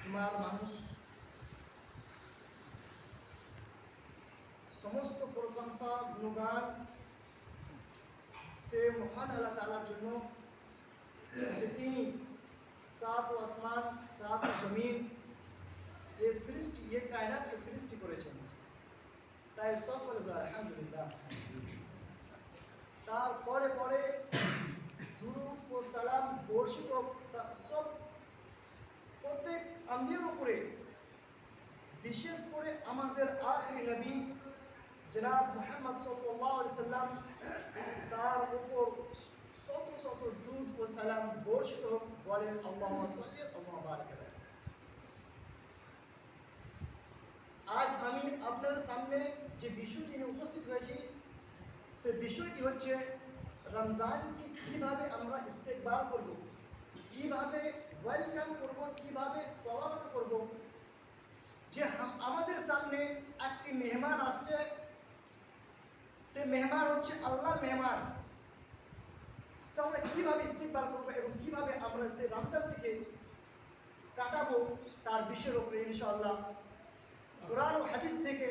জুমার মানুষ সমস্ত প্রশংসা গুণগান সে মহান আল্লাহ তাআলার জন্য যে তিনি সাত আসমান সাত জমিন এই সৃষ্টি এই কায়নাতকে সৃষ্টি করেছেন। তাই সকল আলহামদুলিল্লাহ। তারপরে পরে দুরূদ ও সালাম বর্ষিত সব প্রত্যেক আম্বিয়ার উপরে, বিশেষ করে আমাদের আখিরি নবী জনাব মুহাম্মদ সাল্লাল্লাহু আলাইহি সাল্লাম, তার উপর শত শত দুরূদ ও সালাম বর্ষিত হোক। বলেন আল্লাহুম্মা সাল্লি ওয়া বারিক আলাইহি। আজ আমি আপনাদের সামনে যে বিষয়টি নিয়ে উপস্থিত হয়েছি, সে বিষয়টি হচ্ছে রমজানকে কিভাবে আমরা ইস্তেকবাল করব, কিভাবে ওয়েলকাম করব, কিভাবে স্বাগত করব। যে আমাদের সামনে একটি মেহমান আসছে, সে মেহমান হচ্ছে আল্লাহর মেহমান। তো আমরা কীভাবে ইস্তেকবাল করবো এবং কীভাবে আমরা সে রমজানটিকে কাটাবো, তার বিষয়ের উপরে ইনশাআল্লাহ কোরআন ও হাদিস থেকে,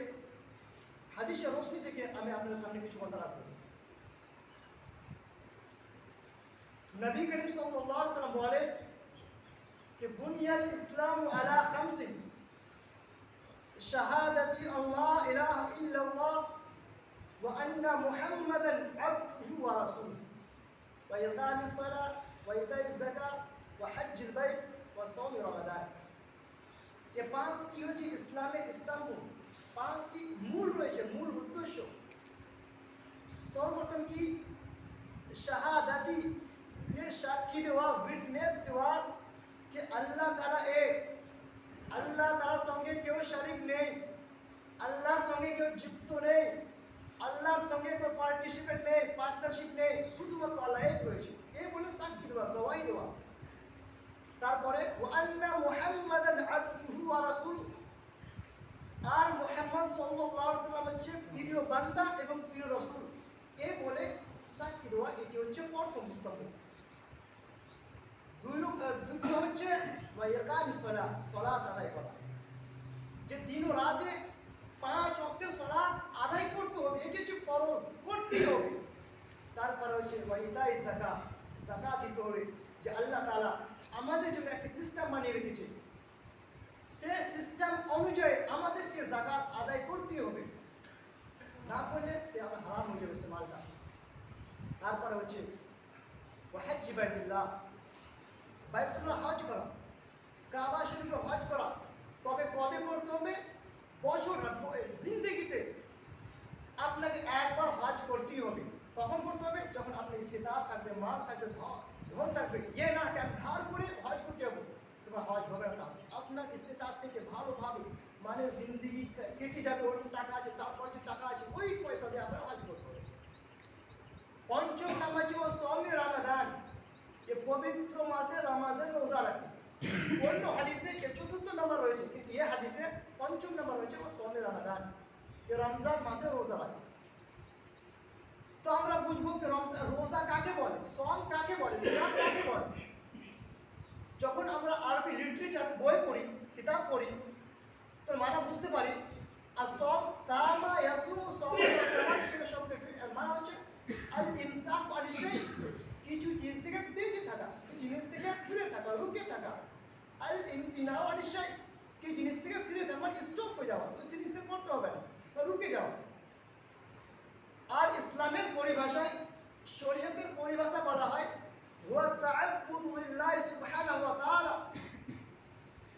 হাদিসের রোশনি থেকে আমি আপনাদের সামনে কিছু কথা রাখবো। নবী করিম সাল্লাল্লাহু আলাইহি ওয়াসাল্লাম বলেন যে বুনিয়াল ইসলামু আলা খামসিন, শাহাদাতি আল্লাহ ইলাহা ইল্লাল্লাহ ওয়া আন্না মুহাম্মাদান আবদুহু ওয়া রাসূলুহু ওয়া ইকামিস সালাত ওয়া ইতাইজ যাকাত ওয়া হজ্জুল বাইত ওয়া সাওম রমাদান। ये पांचटी হচ্ছে ইসলামের স্তম্ভ, পাঁচটি মূল রয়েছে, মূল উদ্দেশ্য। সর্বপ্রথম কি শাহাদাতি, ये সাক্ষী দেওয়া, উইটনেস দেওয়া कि আল্লাহ তাআলা এক, আল্লাহ তাআলার সঙ্গে কেউ শরীক নেই, আল্লাহর সঙ্গে কেউ যুক্ত নেই, আল্লাহর সঙ্গে কোনো পার্টিসিপেট নেই, পার্টনারশিপ নেই, শুধুমাত্র আল্লাহ এক রয়েছে। এই বলে সাক্ষী দেওয়া, গওয়াহি দেওয়া। তারপরে ওয়া আন্না মুহাম্মাদান আবদুহু ওয়া রাসূলুহু, আর মুহাম্মদ সাল্লাল্লাহু আলাইহি ওয়াসাল্লাম হচ্ছে প্রিয় বান্দা এবং প্রিয় রাসূল। এই বলে সাক্ষী দেওয়া, এটি হচ্ছে প্রথম স্তম্ভ। দ্বিতীয় হচ্ছে ওয়া ইকামিস সালাত, সালাত আদায় করা, যে দিন ও রাতে 5 ওয়াক্তের সালাত আদায় করতে হবে, এটি হচ্ছে ফরজ, করতেই হবে। তারপরে হচ্ছে ওয়া ইতাইজ যাকাত, যাকাত দিতে হবে। যে আল্লাহ তাআলা আমাদের জন্য একটি সিস্টেম বানিয়ে রেখেছে, সে সিস্টেম অনুযায়ী আমাদেরকে যাকাত আদায় করতে হবে, না করলে সে আমার হারাম হয়ে যাবে সে মালটা। তারপরে হচ্ছে ওয়া হজ্জ বাইতুল্লাহ, বাইতুল্লাহ হজ করা, কাবা শরীফে হজ করা। তবে কবে করতে হবে? বছর জিন্দেগিতে আপনাকে একবার হজ করতেই হবে। কখন করতে হবে? যখন আপনার ইস্তেতাআত থাকবে, মাল থাকবে, ধন থাকবে। ইয়ে না কি আমি ধার করে হজ করতে যাবো, তোমার হজ হবে না। আপনার ইস্তেতাআত থেকে ভালোভাবে, মানে জিন্দেগি কেটে যাবে, ওরকম টাকা আছে, তারপরে যে টাকা আছে ওই পয়সা দিয়ে আপনার হজ করতে হবে। পঞ্চম নাম্বার হচ্ছে সাওমে রমাদান, ये পবিত্র মাসে রমজানের রোজা রাখে। অন্য হাদিসে এর চতুর্থ নাম্বার রয়েছে, কিন্তু এই হাদিসে পঞ্চম নাম্বার রয়েছে ও সাওমে রমাদান, ये রমজান মাসে রোজা রাখে। তো আমরা বুঝবো যে রোজা কাকে বলে, সওম কাকে বলে, সিয়াম কাকে বলে। যখন আমরা আরবি লিটারেচার বই পড়ি, কিতাব পড়ি, তো মানে বুঝতে পারি। আর সওম সামা ইয়াসুমু সাওমা ইয়াসুমু থেকে শব্দ এর মানে হচ্ছে আল ইমসাক আনি শাই, কিছু জিনিস থেকে বেঁচে থাকা, কিছু জিনিস থেকে ফিরে থাকা, রুকে থাকা। আল ইমতিনাউ আনি শাই, কিছু জিনিস থেকে ফিরে থাকা মানে স্টপ হয়ে যাওয়া, ওই জিনিস থেকে করতে হবে না, তো রুকে যাওয়া। আর ইসলামের পরিভাষায়, শরীয়তের পরিভাষা বলা হয় ওয়া তাআব্বুদু লিল্লাহি সুবহানাহু ওয়া তাআলা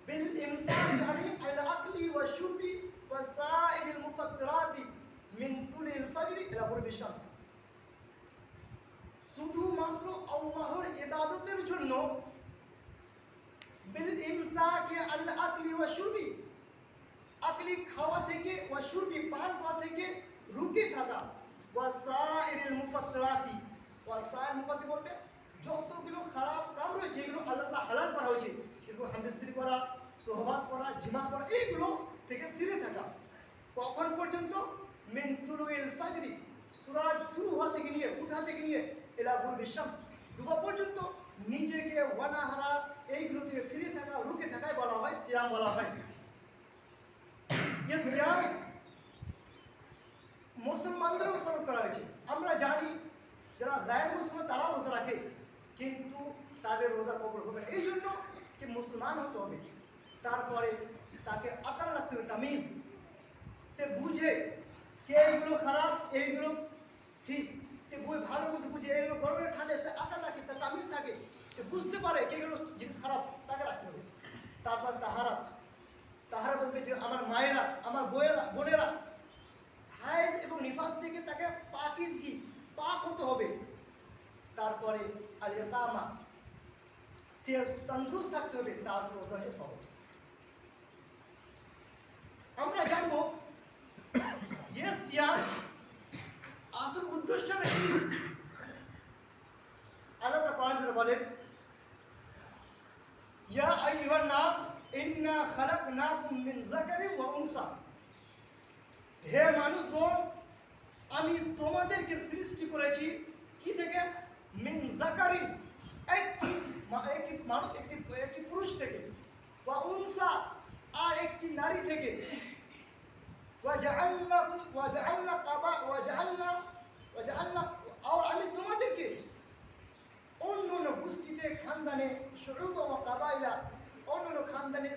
বিল ইমসাক আনি আল আকলি ওয়া শুরবি ওয়া সাইরিল মুফাত্তিরাতি মিন তুলিল ফাজরি ইলা গুরুবিশ শামস। শুধুমাত্র আল্লাহর ইবাদতের জন্য বিল ইমসাক আল আকলি ওয়া শুরবি, আকলি খাওয়া থেকে, ওয়া শুরবি পান করা থেকে রুকে থাকা, ওয়াসাইরিল মুফাত্তিরাতি, ওয়াসাইল মুফাত্তির বলতে যতগুলো খারাপ কাম রয়েছে, যেগুলো আল্লাহ হালাল করা হয়েছে, এগুলো হামদস্ত্রি করা, সহবাস করা, জিমা করা, এইগুলো থেকে ফিরে থাকা। কখন পর্যন্ত? মিন তুলুইল ফাজরি, সূরজ তুলু হওয়া থেকে নিয়ে, উঠা থেকে নিয়ে, ইলা গুরুবিশ শামস, ডুবা পর্যন্ত নিজেকে ওয়ানাহারা এইগুলো থেকে ফিরে থাকা, রুকে থাকায় বলা হয় সিয়াম বলা হয়। এই সিয়াম মুসলমানদেরও ফলো করা হয়েছে। আমরা জানি যারা গায়ের মুসলমান তারাও রোজা রাখে, কিন্তু তাদের রোজা কবুল হবে না। এই জন্য কি মুসলমান হতে হবে, তারপরে তাকে আকাল রাখতে হবে, তামিজ। সে বুঝে কে এইগুলো খারাপ, এইগুলো ঠিক, কে বই ভালো মতো বুঝে এইগুলো গরমের ঠান্ডা, সে আকাল রাখে, তার তামিজ থাকে, সে বুঝতে পারে কে এগুলো জিনিস খারাপ, তাকে রাখতে হবে। তারপর তাহারাত, তাহারা বলতে যে আমার মায়েরা, আমার বোনেরা হায়েজ এবং নিফাস থেকে তাকে পাকিজগি, পাক হতে হবে। তারপরে আল ইকামা, সে তন্দুরুস্ত থাকতে হবে, তারপর রোজা হবে। আমরা জানবো ये সিয়াম আসল উদ্দেশ্যটা কি। আল্লাহ তাআলা কোরআনে বলেন, ইয়া আইয়ুহান নাস ইন্না খালাকনাকুম মিন যাকারিন ওয়া উনসা, হে মানুষগণ আমি তোমাদেরকে সৃষ্টি করেছি কি থেকে, মিন যাকারিন, একটি মানুষ, একটি পুরুষ থেকে, ওয়া উনসা, আর একটি নারী থেকে, আর আমি তোমাদেরকে অন্য অন্য গোষ্ঠীতে, খানদানে, শুউব ওয়া কাবাইলা, অন্য অন্য খানদানে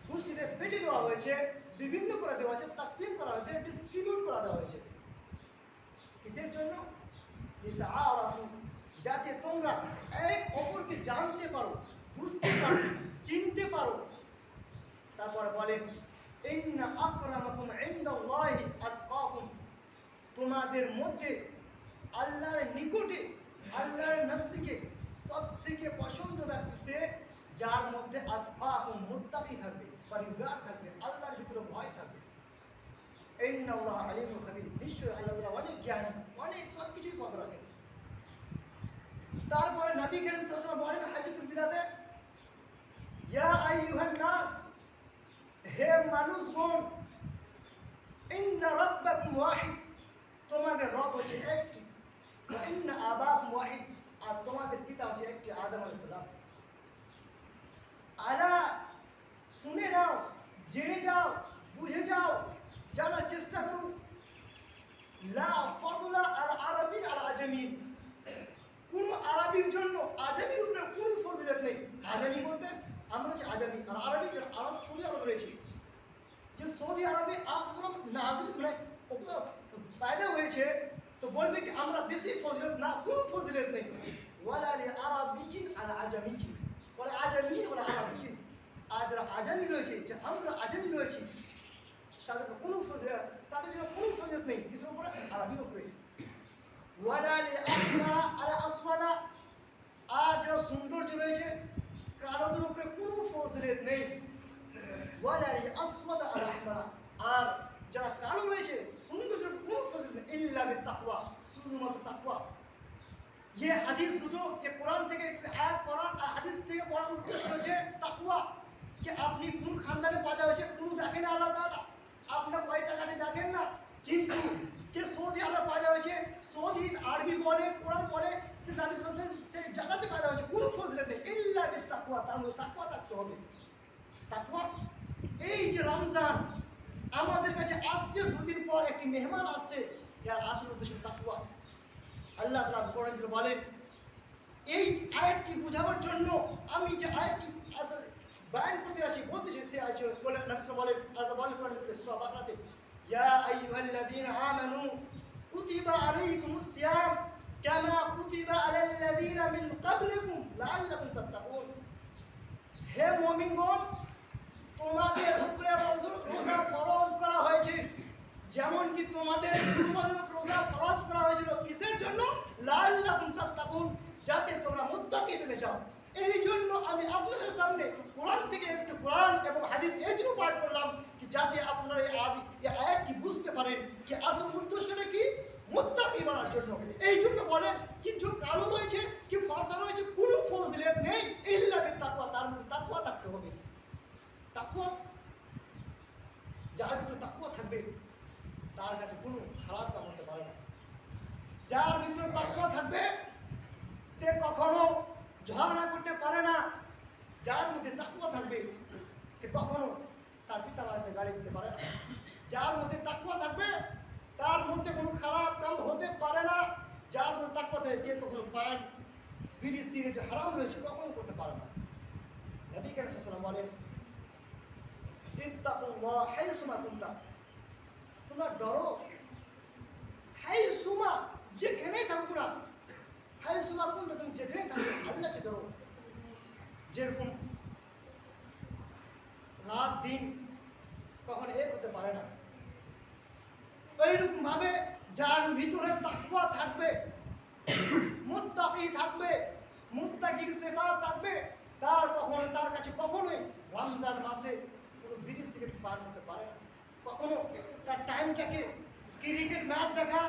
গোষ্ঠীতে বেটে দেওয়া হয়েছে, বিভিন্ন করে দেওয়া হয়েছে, তাকসিম করা হয়েছে, ডিস্ট্রিবিউট করা দেওয়া হয়েছে। কিসের জন্য? লিতাআরাফু, যাতে তোমরা এক অপরকে জানতে পারো, বুঝতে পারো, চিনতে পারো। তারপর বলেন, ইন্না আকরামাকুম ইনদাল্লাহি আতকাকুম, তোমাদের মধ্যে আল্লাহর নিকটে, আল্লাহর নজদিকে সবথেকে পছন্দ ব্যক্তি সে যার মধ্যে আতকাকুম, মুত্তাকি থাকবে, পরহেজগার থাকবে, আল্লাহর ভিতরে ভয় থাকবে। ইন্নাল্লাহা আলিমুল খাবীর, নিশ্চয়ই আল্লাহ তাআলা অনেক জ্ঞানী, অনেক সবকিছুই খবর রাখেন। তারপরে নবী করিম সাল্লাল্লাহু আলাইহি ওয়াসাল্লাম বলেন হাজ্জাতুল বিদাতে, ইয়া আইয়ুহান নাস, হে মানুষগণ, ইন্না রাব্বাকুম ওয়াহিদ, তোমাদের রব হচ্ছে একটি, ওয়া ইন্না আবাকুম ওয়াহিদ, আর তোমাদের পিতা হচ্ছে একটি, আদম আলাইহিস সালাম। আলা, শুনে নাও, জেনে যাও, বুঝে যাও, জানার চেষ্টা করো। লা ফাদলা আল আরাবিন আল আজমিন, কোন আরবির জন্য আজমির উপরে কোনো ফজিলত নেই। আজমি বলতে আমরা হচ্ছে আজমি, আর আরবি, আরব সৌদি আরব রয়েছে, যে সৌদি আরবে আসলাম নাজিল মানে পয়দা হয়েছে, তো বলবে কি আমরা বেশি ফজিলত না, কোনো ফজিলত নেই। ওয়ালা লি আরাবিয়িন আল আজমিয়িন, ওয়ালা আজমিয়িন ওয়ালা আরাবিয়িন, আর যারা আজমি রয়েছে, যে আমরা আজমি রয়েছি, তাদের কোনো ফজিলত, তাদের জন্য কোনো ফজিলত নেই। কিসের উপরে? আরবির উপরে। ওয়ালা লি আহমারা আল আসওয়াদা, আর যারা সৌন্দর্য রয়েছে, কালোদের উপরে কোনো ফজিলত নেই। ওয়ালা লি আসওয়াদা আল আহমারা, আর যারা কালো রয়েছে, সৌন্দর্যের কোনো ফজিলত নেই, ইল্লা বিত্তাকওয়া, শুধুমাত্র তাকওয়া। ये হাদিস দুটো, ये কোরআন থেকে আয়াত পড়া আর হাদিস থেকে পড়ার উদ্দেশ্য যে তাকওয়া, যে আপনি কোন খানদানে পয়দা হয়েছে কোনো দেখেন না আল্লাহ তাআলা, আপনার কয়টা কাছে দেখেন না, কিন্তু কে সৌদি আরবে পয়দা হয়েছে, সৌদি আরবি পড়ে, কোরআন পড়ে, সে নবী সাল্লাল্লাহু আলাইহি ওয়াসাল্লাম সেই জায়গাতে পয়দা হয়েছে, কোনো ফজিলত নেই, ইল্লা বিত্তাকওয়া, তার মধ্যে তাকওয়া থাকতে হবে। তাকওয়া, এই যে রমজান আমাদের কাছে আসছে, দুদিন পর একটি মেহমান আসছে, এর আসল উদ্দেশ্য তাকওয়া। আল্লাহ তাআলা কোরআনে বলেন, এই আয়াতটি বোঝাবার জন্য আমি যে আয়াতটি আসলে বয়ান করতে আসি, বলতেছি, সে আয়াত বলে নবী সাল্লাল্লাহু আলাইহি ওয়াসাল্লাম, আল্লাহ বলেন কোরআনে সূরা বাকারাতে, ইয়া আইয়ুহাল্লাযীনা আমানু কুতিবা আলাইকুমুস সিয়াম কামা কুতিবা আলাল্লাযীনা মিন ক্বাবলিকুম লাআল্লাকুম তাত্তাকুন, হে মুমিনগণ তোমাদের উপরে রোজা ফরজ করা হয়েছে, যেমন কি তোমাদের রোজা ফরজ করা হয়েছিল, কিসের জন্য? লাআল্লাকুম তাত্তাকুন, যাতে তোমরা মুত্তাকি বনে যাও। এই জন্য আমি আপনাদের সামনে কোরআন থেকে একটু কোরআন এবং হাদিস এই জন্য পাঠ করলাম, কি যাতে আপনারা এই আয়াতটি বুঝতে পারেন যে আসল উদ্দেশ্যটা কি, মুত্তাকি বানার জন্য। এই জন্য বলেন কি যে কালো রয়েছে কি ফর্সা রয়েছে কোনো ফজিলত নেই, ইল্লা বিত্তাকওয়া, তার মধ্যে তাকওয়া থাকতে হবে। তাকওয়া, যার ভিতরে তাকওয়া থাকবে তার কাছে কোনো খারাপ কাজ হতে পারে না। যার ভিতরে তাকওয়া থাকবে সে কখনো ঝগড়া করতে পারে না। যার মধ্যে তাকওয়া থাকবে সে কখনো তার পিতা মাতাকে গালি দিতে পারে না। যার মধ্যে তাকওয়া থাকবে তার মধ্যে কোনো খারাপ কাম হতে পারে না। যার মধ্যে তাকওয়া থাকে যে কখনো পান বিড়ি সিগারেট যে হারাম রয়েছে কখনো করতে পারে না। নবী করিম সাল্লাল্লাহু আলাইহি ওয়াসাল্লাম বলেন, ইত্তাকুল্লাহ হাইসুমা কুনতা, তোমরা ডরো হাইসুমা, যেখানেই থাকো না, হাইসুমা কুনতা, তুমি যেখানেই থাকো আল্লাহকে ডরো। যেরকম রাত দিন কখন এক হতে পারে না, এইরকম ভাবে যার ভিতরে তাকওয়া থাকবে, মুত্তাকি থাকবে, মুত্তাকির সিফাত থাকবে, তার কাছে কখনোই রমজান মাসে কোনো বিড়ি সিগারেট পান করতে পারে না। কখনো তার টাইমটাকে ক্রিকেট ম্যাচ দেখা,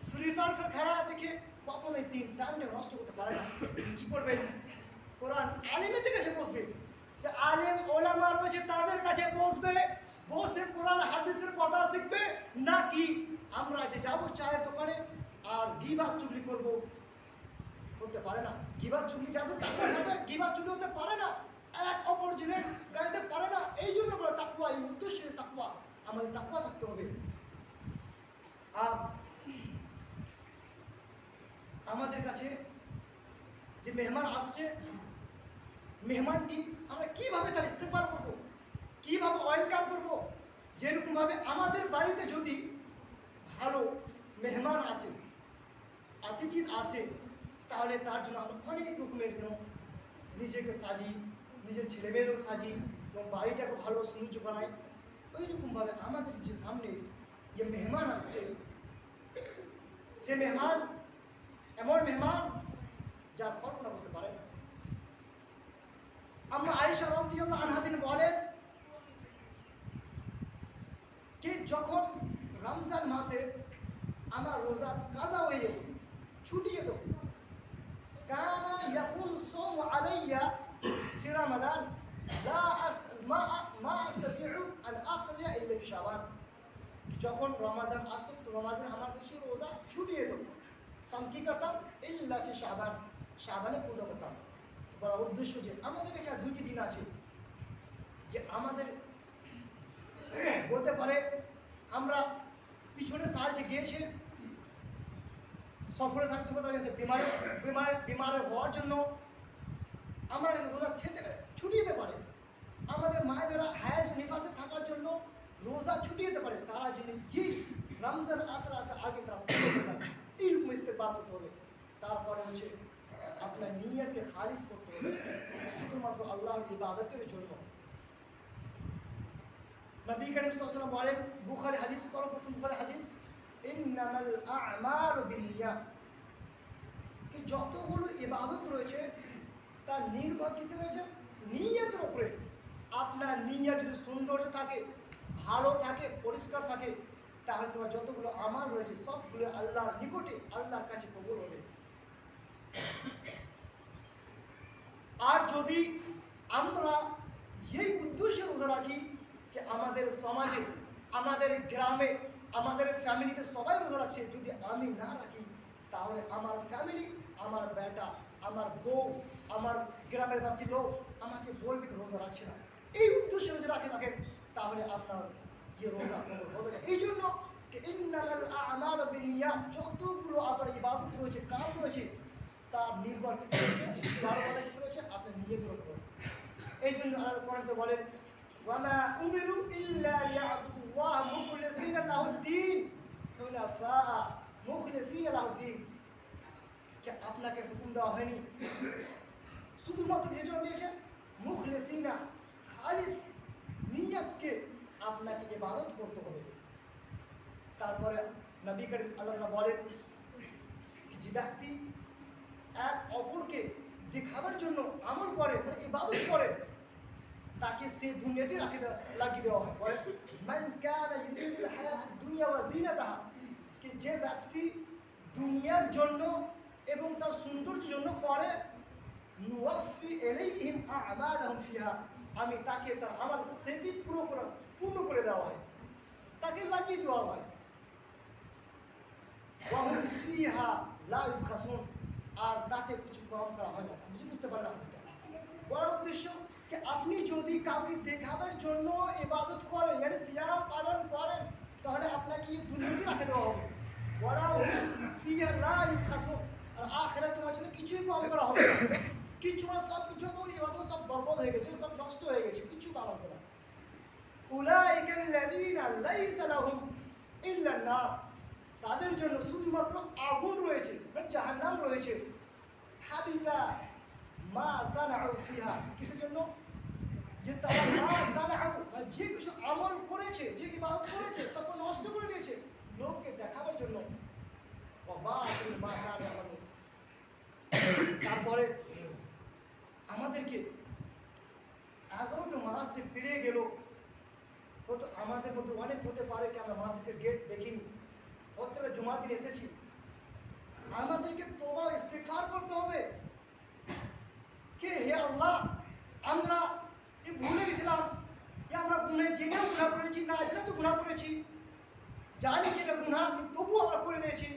ফ্রি ফায়ার খেলা দেখে কখনোই টাইমটা নষ্ট করতে পারে না। কি করবে? কোরআন আলিমের কাছে বসবে, যে আলেম ওলামা রয়েছে তাদের কাছে বসবে, বসে কোরআন হাদিসের কথা শিখবে। নাকি আমরা যে যাবো চায়ের দোকানে আর গিবত চুগলি করতে পারে না। গিবত চুগলি যাদের তাকওয়া থাকবে, গিবত চুগলি হতে পারে না, এক অপর জিনের গাইতে পারে না। এই জন্য বলে তাকওয়া, এই উদ্দেশ্যে তাকওয়া, আমাদের তাকওয়া থাকতে হবে। আর আমাদের কাছে যে মেহমান আসছে, মেহমানটি আমরা কিভাবে তার ইস্তেকবাল করব, কিভাবে ওয়েলকাম করব। যেরকম ভাবে আমাদের বাড়িতে যদি ভালো মেহমান আসে, অতিথি আসে, তাহলে তার জন্য আমরা অনেক রকমের যেন নিজেকে সাজি, নিজের ছেলেমেয়েরও সাজি এবং বাড়িটাকে ভালো সৌন্দর্য বানাই। ওই রকমভাবে আমাদের যে সামনে যে মেহমান আসছে, সে মেহমান এমন মেহমান যার কল্পনা করতে পারে না। আম্মা আয়েশা রাদিয়াল্লাহু আনহা তিনি বলেন যে যখন রমজান মাসে আমার রোজা কাজা হয়ে যেত, ছুটি যেত, কানা ইয়াকুল সাওম আলাইয়া ফি রমাদান লা মা আস্তাতিউ আন আকিয়া ইল্লা ফি শাবান। যখন রমজান আসতো তো রমজান আমার দেশে রোজা ছুটি যেত, তখন কি করতাম? ইল্লা ফি শাবান, শাবানে পূর্ণ করতাম। বলা উদ্দেশ্য যে আমাদের কাছে আর দুটি দিন আছে, যে আমাদের বলতে পারে আমরা পিছনে সাল যে গিয়েছে সফরে থাকতে পারে, বিমারে হওয়ার জন্য আমরা রোজা ছুটি যেতে পারে। আমাদের মায়েরা হায়াজ নিফাসে থাকার জন্য রোজা ছুটি যেতে পারে, তারা জেনে যে রমজান আসার আগে তারা এইরকম ইস্তেকবাল করতে হবে। তারপরে হচ্ছে আপনার নিয়তকে খালিস করতে হবে শুধুমাত্র আল্লাহর ইবাদতের জন্য। নবী করিম সাল্লাল্লাহু আলাইহি ওয়াসাল্লাম বলেন, বুখারী হাদিস, সর্বপ্রথম বুখারী হাদিস, ইন্নামাল আ'মালু বিন্নিয়াত, কি যতগুলো ইবাদত রয়েছে তার নির্ভর কিসে রয়েছে? নিয়তের উপরে। আপনার নিয়ত যদি সৌন্দর্য থাকে, ভালো থাকে, পরিষ্কার থাকে, তাহলে তোমার যতগুলো আমাল রয়েছে সবগুলো আল্লাহর নিকটে, আল্লাহর কাছে কবুল হবে। আর যদি আমরা এই উদ্দেশ্যে রোজা রাখি যে আমাদের সমাজে, আমাদের গ্রামে, আমাদের ফ্যামিলিতে সবাই রোজা রাখছে, যদি আমি না রাখি তাহলে আমার ফ্যামিলি, আমার বেটা, আমার বউ, আমার গ্রামের বাসী লোক আমাকে বলবে রোজা রাখছে না। এই উদ্দেশ্যে যদি রাখে থাকেন তাহলে আপনার যে রোজা কবুল হবে না। এই জন্য ইন্নামাল আ'মালু বিন্নিয়াত, যতগুলো আপনার ইবাদত রয়েছে, কাজ রয়েছে, তার নির্ভর কিসে রয়েছে? তার কথা কিসে রয়েছে? আপনার নিয়তের উপর। এই জন্য আল্লাহ কোরআনে বলেন, ওয়ামা উমিরু ইল্লা লিয়াবুদুল্লাহ মুখলিসিনা লাহুদ্দিন হুনাফা, মুখলিসিনা লাহুদ্দিন। কি আপনাকে হুকুম দেওয়া হয়নি শুধুমাত্র যে জন্য দিয়েছেন মুখলিসিনা, খালিস নিয়তকে আপনাকে ইবাদত করতে হবে। তারপরে নবী করিম আল্লাহ বলেন, যে ব্যক্তি এক অপরকে দেখাবার জন্য আমল করে, মানে ইবাদত করে, তাকে সে দুনিয়াতে লাগিয়ে দেওয়া হয়। বলে মান কানা ইউরিদুল হায়াতুদ দুনিয়া ওয়া জিনাতাহা, কি যে ব্যক্তি দুনিয়ার জন্য এবং তার সৌন্দর্যের জন্য করে, নুওয়াফি ইলাইহিম আ'মালাহুম ফিহা, আমি তাকে তার আমল সেটি পূর্ণ করে দেওয়া হয়, তাকে লাগিয়ে দেওয়া হয়। ওয়া হুম ফিহা লা ইউখাসুন, আর তাকে কিছু কম করা হয় না। বুঝতে পারলাম? বলার উদ্দেশ্য कि আপনি যদি কাউকে দেখাবার জন্য ইবাদত করেন মানে সিয়াম পালন করেন তাহলে আপনাকে এই দুনিয়াতে রাখে দেওয়া হবে ওয়ালাউ ফিহা লা ইউখাসু আর আখিরাতে তোমার জন্য কিছুই কম করা হবে না কিছু না সব যত ইবাদত সব বরবাদ হয়ে গেছে সব নষ্ট হয়ে গেছে কিছু কাজ হবে না উলাইকা আল্লাযীনা লাইসা লাহুম ইল্লা আন-নার তাদের জন্য শুধুমাত্র আগুন রয়েছে মানে জাহান্নাম রয়েছে হাবিতা মা সানাউ ফিহা কিসের জন্য যে তারা মা সানাউ যে কিছু আমল করেছে যে ইবাদত করেছে সব নষ্ট করে দিয়েছে লোককে দেখাবার জন্য ওয়াবাতুল মা কানা ইয়ামালুন তারপরে আমাদেরকে 11টা মাস যে পেরিয়ে গেল হয়তো আমাদের মধ্যে অনেক হতে পারে কি আমরা মসজিদের গেট দেখিনি অতটা জুমার দিন এসেছি আমাদেরকে তওবা ইস্তিগফার করতে হবে কে হে আল্লাহ আমরা এই ভুলে গেছিলাম যে আমরা জেনেও গুনাহ করেছি না জেনে তো গুনাহ করেছি জানি যে এটা গুনাহ কিন্তু তবুও আমরা করে দিয়েছি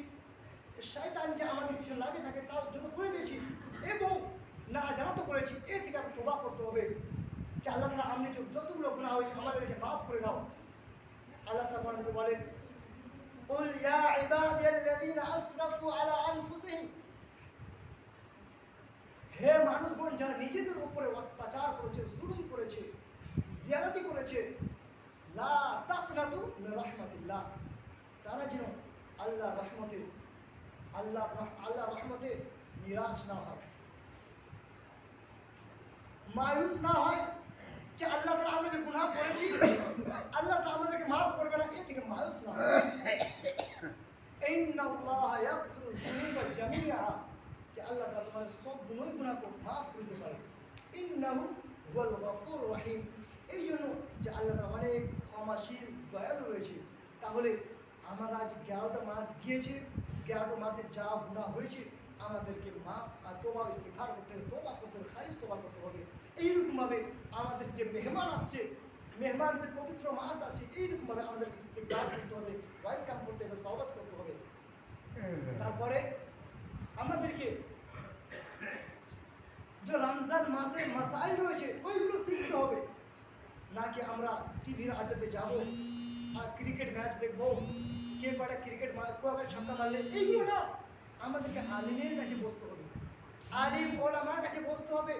শয়তান যে আমাদের পিছনে লাগে থাকে তার জন্য করে দিয়েছি এবং না জানা তো করেছি এর থেকে আমরা তওবা করতে হবে कि अल्लाह ताला हमने जो যতগুলো গুনাহ হয়েছে আমাদের কাছে maaf করে দাও আল্লাহ তাআলা আমাদের বলেন قل يا عبادي الذين اسرفوا على انفسهم হে মানুষগণ যারা নিজেদের উপরে অত্যাচার করেছে জুলুম করেছে জিয়ারতি করেছে লা তাকনাতু মিন রাহমাতিল্লাহ তারা যেন আল্লাহর রহমতে নিরাশ না হয় মায়ুস না হয় कि अल्लाह ताला हमने जो गुनाह করেছি আল্লাহ তাআলা আমাদেরকে maaf করবে না এর থেকে মায়ুস না ইন্নাল্লাহ ইয়াগফিরু যুনুবা জামিআ कि আল্লাহ তাআলা তোমাদের সব গুনাহকে maaf করে দিতে পারে ইন্নাহু হুয়াল গফুরুর রহিম এই জন্য যে আল্লাহ তাআলা অনেক ক্ষমাশীল দয়ালু রয়েছে তাহলে আমরা আজ 11টা মাস গিয়েছে 11টা মাসে যা গুনাহ হয়েছে আমাদেরকে maaf আর তওবা ইস্তিগফার করতে হবে তওবা করতে হবে খালিস তওবা করতে হবে এইরকম ভাবে আমাদের যে মেহমান আসছে মেহমান যে পবিত্র মাস আসছে এইরকম ভাবে আমাদেরকে ইস্তিগফার করতে হবে ওয়েলকাম করতে হবে স্বাগত করতে হবে তারপরে আমাদেরকে যে রমজান মাসে মাসাইল রয়েছে ওইগুলো শিখতে হবে নাকি আমরা টিভির আড্ডাতে যাব আর ক্রিকেট ম্যাচ দেখব কে কটা ক্রিকেট কবে ছক্কা মারলে এইগুলো না আমাদেরকে আলিমের কাছে বসতে হবে আলিম ওলামার কাছে বসতে হবে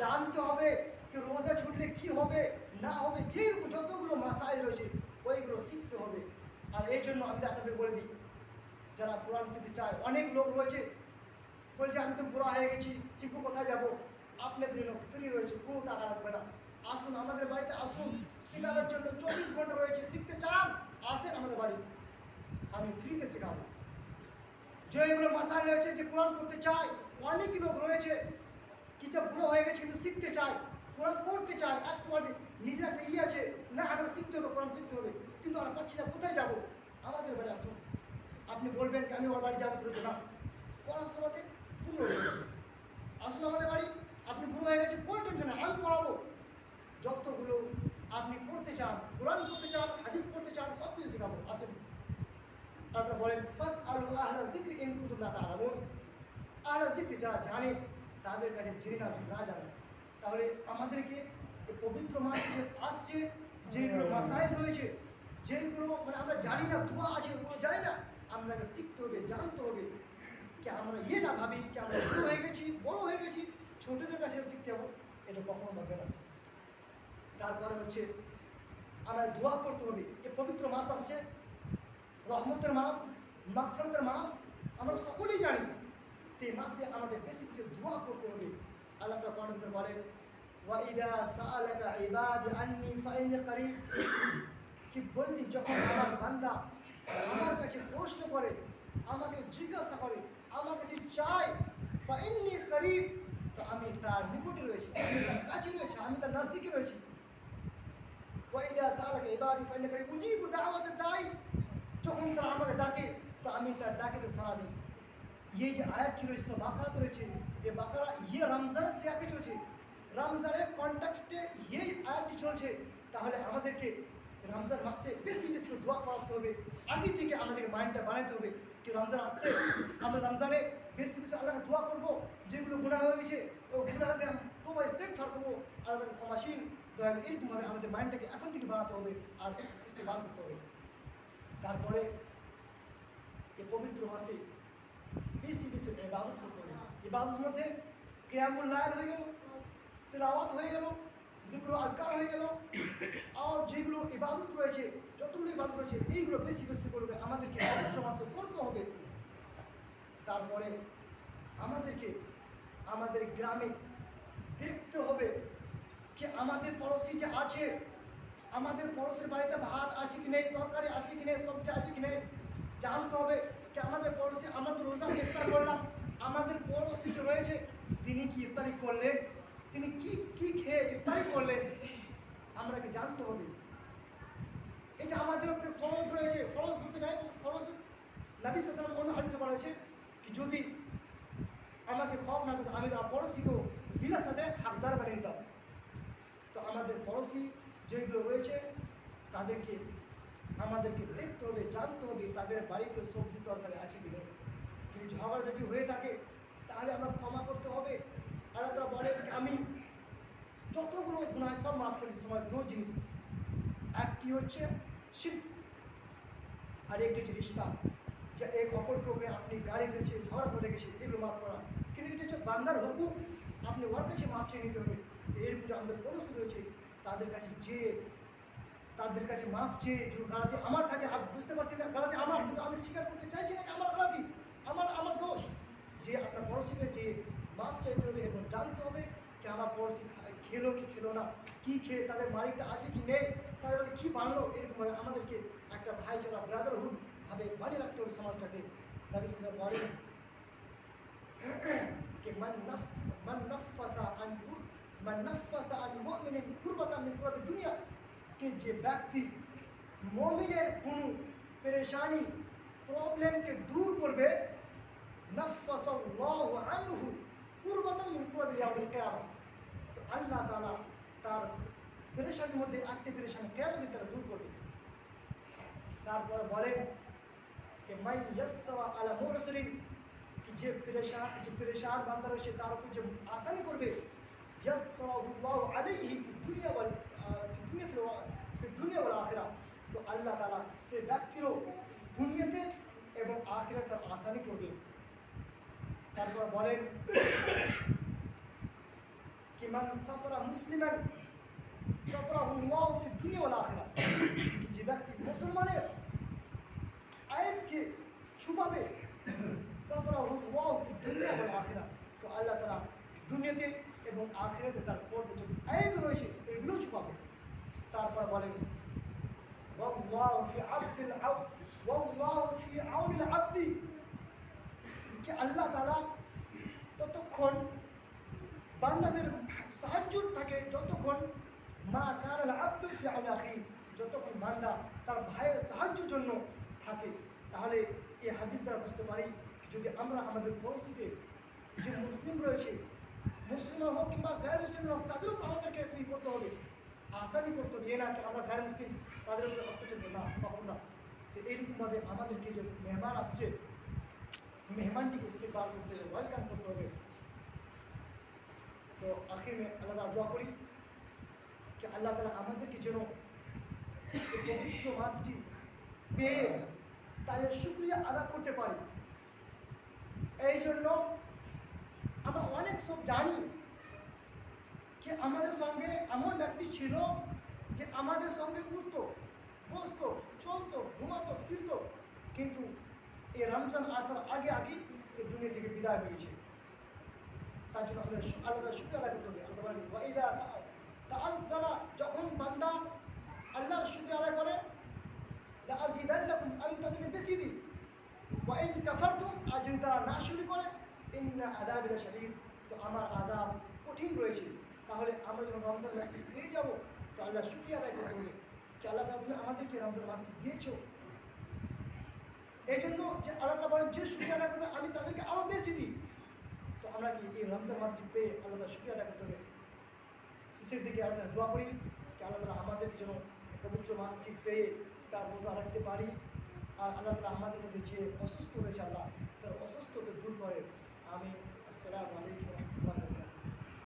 জানতে হবে যে রোজা ছুটলে কি হবে না হবে যে যতগুলো মাসাইল রয়েছে ওইগুলো শিখতে হবে আর এই জন্য আমি আপনাদের বলে দিই যারা কোরআন শিখতে চায় অনেক লোক রয়েছে বলছে আমি তো বুড়া হয়ে গেছি শিখবো কোথায় যাবো আপনাদের জন্য ফ্রি রয়েছে কোনো টাকা লাগবে না আসুন আমাদের বাড়িতে আসুন শেখানোর জন্য 24 ঘন্টা রয়েছে শিখতে চান আসেন আমাদের বাড়ি আমি ফ্রিতে শেখাবো যে এগুলো মাসাইল রয়েছে যে কোরআন পড়তে চায় অনেক লোক রয়েছে কিতাব বুড়ো হয়ে গেছে কিন্তু শিখতে চায় কোরআন পড়তে চায় একটু নিজের একটা আছে না আমরা শিখতে হবে কোরআন শিখতে হবে কিন্তু আমরা পাচ্ছি না কোথায় যাবো আমাদের বাড়ি আসুন আপনি বলবেন কি আমি ওর বাড়ি যাবো তুলে না পড়াশোনাতে পূর্ণ আসুন আমাদের বাড়ি আপনি বুড়ো হয়ে গেছে কোনো টেনশন নেই আমি পড়াবো যতগুলো আপনি পড়তে চান কোরআন পড়তে চান হাদিস পড়তে চান সব কিছু শেখাবো আসেন তারপরে বলেন ফাসআলু আহলা যিকরি ইন কুনতুম লা তা'লামুন আহলা যিকরি যারা জানে তাদের কাছে জেনে নাও যদি না জানে তাহলে আমাদেরকে এই পবিত্র মাস যে আসছে যেগুলো মাসাইল রয়েছে যেগুলো মানে আমরা জানি না দোয়া আছে ওগুলো জানি না আপনাকে শিখতে হবে জানতে হবে কি আমরা না ভাবি কি আমরা বড় হয়ে গেছি ছোটদের কাছে শিখতে হবে এটা কখনো ভাববে না তারপরে হচ্ছে আমাদের দোয়া করতে হবে এই পবিত্র মাস আসছে রহমতের মাস মাগফিরাতের মাস আমরা সকলেই জানি তো এই মাসে আমাদের বেশি বেশি দোয়া করতে হবে আল্লাহ তাআলা কোরআনের ভিতরে বলেন ওয়া ইযা সাআলাকা ইবাদি আন্নী ফাইন্নী করিব কি বলবি যখন আমার বান্দা আমার কাছে প্রশ্ন করে আমাকে জিজ্ঞাসা করে আমার কাছে চায় ফাইন্নী করিব তো আমি তার নিকটে রয়েছি আমি তার কাছে রয়েছি আমি তার নজদিকে রয়েছি ওয়া ইযা সাআলাকা ইবাদি ফাইন্নী করিব উজিবু দাওয়াতাদ দাঈ যখন তারা আমাকে ডাকে তো আমি তার ডাকেতে সাড়া দিই এই যে আয়াতটি রয়েছে সব বাকারাতে রয়েছে এই বাকারা রমজানের সিয়াকে চলছে রমজানের কনটেক্সটে এই আয়াতটি চলছে তাহলে আমাদেরকে রমজান মাসে বেশি বেশি দোয়া করতে হবে আগে থেকে আমাদেরকে মাইন্ডটা বানাতে হবে কি রমজান আসছে আমরা রমজানে বেশি বেশি আল্লাহকে দোয়া করবো, যেগুলো গুনাহ হয়ে গেছে ওই গুনাহকে তোবা ইস্তেগফার করবো, আল্লাহকে ক্ষমাশীল দয়া করে এরকমভাবে আমাদের মাইন্ডটাকে এখন থেকে বাড়াতে হবে আর ইস্তেগফার করতে হবে। তারপরে এই পবিত্র মাসে বেশি বেশি ইবাদত করতে হবে। ইবাদতের মধ্যে কিয়ামুল লাইল হয়ে গেল, তিলাওয়াত হয়ে গেল, জিক্র আজকার হয়ে গেল, আর যেগুলো ইবাদত রয়েছে, যতগুলো ইবাদত রয়েছে এইগুলো বেশি বেশি করবে আমাদেরকে পবিত্র মাসে করতে হবে। তারপরে আমাদেরকে আমাদের গ্রামে দেখতে হবে যে আমাদের পড়োশি যে আছে, আমাদের পড়োশির বাড়িতে ভাত আসে কি নেই, তরকারি আসে কি নেই, সবজি আসে কি নেই, জানতে হবে যে আমাদের পড়োশি, আমরা তো রোজা ইফতার করলাম, আমাদের পড়োশি যে রয়েছে তিনি কি ইফতারি করলেন, তিনি কি কি খেয়ে ইফতারি করলেন, আমরা কি জানতে হবে। এটা আমাদের উপরে ফরজ রয়েছে। ফরজ বলতে নাই, ফরজ নবী সাল্লাল্লাহু আলাইহি ওয়াসাল্লাম অন্য হাদিসে বলা হয়েছে কি যদি আমাকে খব না দিত আমি তার পড়োশিকেও বিনা সাথে হকদার বানিয়ে দিতাম। তো আমাদের পড়োশি যেগুলো রয়েছে তাদেরকে আমাদেরকে দেখতে হবে, জানতে হবে তাদের বাড়িতে সবজি তরকারি আছে কিনা। যদি ঝগড়াঝাটি হয়ে থাকে তাহলে আমরা ক্ষমা করতে হবে। আল্লাহ তাআলা বলেন আমি যতগুলো গুনাহ সব মাফ করি। সময় দু জিনিস, একটি হচ্ছে শিরক আর একটি হচ্ছে রিশতা, যে এক অপরকে আপনি গালি দিয়েছে, ঝগড়া করে গেছে, এগুলো মাফ করা। কিন্তু এটা হচ্ছে বান্দার হুকুম, আপনি ওর কাছে মাফ চেয়ে নিতে হবে। এরকম যে আমাদের পড়োশি রয়েছে তাদের কাছে যে তাদের কাছে মাফ চেয়ে যে গালাতি আমার থাকে, আমি বুঝতে পারছি না গালাতি আমার, কিন্তু আমি স্বীকার করতে চাইছি না যে আমার গালাতি, আমার দোষ, যে আপনার পড়োশিকে যে মাফ চাইতে হবে এবং জানতে হবে যে আমার পড়োশি খেলো কি খেলো না, কি খেয়ে তাদের মালিকটা আছে কি নেই, তাদের কি বানলো, এরকমভাবে আমাদেরকে একটা ভাইচারা ব্রাদারহুড ভাবে বানিয়ে রাখতে হবে সমাজটাকে। নবী সাল্লাল্লাহু আলাইহি ওয়াসাল্লাম বলেন कि मन नफ़्फ़सा अन मुमिनिन कुरबतान मिन कुरबि दुनिया, कि जे व्यक्ति मुमिনের কোনো परेशानी प्रॉब्लम के दूर করবে, नफ़्फ़साल्लाहु अन्हु कुरबतान मिन कुरबि याउमिल कियामा, তো আল্লাহ তাআলা তার পেরেশানির মধ্যে একটা পেরেশানি কিয়ামতের তারা দূর করবে। তারপরে বলেন कि मैं यस्सरा अला मु'सिरिन, कि যে পেরেশান বান্দা রয়েছে তার উপর যে আসানি করবে, ইয়াসসারাহুল্লাহু আলাইহি ফিদ দুনিয়া ওয়াল আখিরা, তো আল্লাহ তাআলা সে ব্যক্তিরও দুনিয়াতে এবং আখিরাতে আসানি করবে। তারপর বলেন कि मन सतरा मुस्लिमान सतराहुल्लाहु ফিদ দুনিয়া ওয়াল আখিরা, যে ব্যক্তি মুসলমানের আইবকে ছুপাবে, সতরাহুল্লাহু ফিদ দুনিয়া ওয়াল আখিরা, তো আল্লাহ তাআলা দুনিয়াতে এবং আখিরাতে তার পর্দা যে আইব রয়েছে এগুলো ছুপাবে। তারপর বলেন ওয়াল্লাহু ফি আবদিল আবদ ওয়াল্লাহু ফি আউনিল আবদি, কি আল্লাহ তাআলা ততক্ষণ বান্দাদের সাহায্য থাকে যতক্ষণ মা কানাল আবদু ফি আউনি আখি, যতক্ষণ বান্দা তার ভাইয়ের সাহায্যের জন্য থাকে। তাহলে এই হাদিস দ্বারা বুঝতে পারি যদি আমরা আমাদের পড়োশিতে যে মুসলিম রয়েছে, মুসলিম হোক কিংবা গায়ের মুসলিম হোক, তাদের উপর আমাদেরকে কী করতে হবে, আসানি করতে হবে। এ না কি আমরা গায়ের মুসলিম তাদের উপরে অত্যাচার না, কখন না। তো এইরকমভাবে আমাদেরকে যে মেহমান আসছে, মেহমানটিকে ইস্তেকবাল করতে হবে, ওয়েলকাম করতে হবে। তো আখির में আল্লাহ তাআলা দোয়া করি कि আল্লাহ তাআলা আমাদেরকে যেন এই পবিত্র মাসটি পেয়ে তাদের শুকরিয়া আদা করতে পারি। এই জন্য আমরা অনেক সব জানি যে আমাদের সঙ্গে এমন ব্যক্তি ছিল যে আমাদের সঙ্গে উঠতো, বসতো, চলতো, ঘুমাতো, ফিরতো, কিন্তু এই রমজান আসার আগে আগে সে দুনিয়া থেকে বিদায় হয়েছে। তার জন্য আমাদের আল্লাহর শুকরিয়া আদায় করতে হবে। আল্লাহ বলেন ওয়াইদা তাআজ্জালা, যখন বান্দা আল্লাহর শুকরিয়া আদায় করে, লাআযিদান্নাকুম, আমি তাদেরকে বেশি দিই, ওয়া ইন কাফারতুম, আর যদি তারা নাশকরি করে, ইন্না আযাবি লাশাদীদ, তো আমার আযাব কঠিন রয়েছে। তাহলে আমরা যখন রমজান মাসটি পেয়ে যাব তো আল্লাহর শুকরিয়া আদায় করতে হবে যে আল্লাহ তাআলা তুমি আমাদেরকে রমজান মাসটি দিয়েছো। এই জন্য যে আল্লাহ তাআলা বলেন যে শুকরিয়া আদায় করবে আমি তাদেরকে আরও বেশি দিই। তো আমরা কি এই রমজান মাসটি পেয়ে আল্লাহ তাআলার শুকরিয়া আদায় করতে হবে। শেষের দিকে আল্লাহ দোয়া করি যে আল্লাহ তাআলা আমাদেরকে যেন পবিত্র মাসটি পেয়ে তার রোজা রাখতে পারি। আর আল্লাহ তাআলা আমাদের মধ্যে যে অসুস্থ রয়েছে আল্লাহ তার অসুস্থকে দূর করে আমিন। আসসালামু আলাইকুম ওয়া রাহমাতুল্লাহি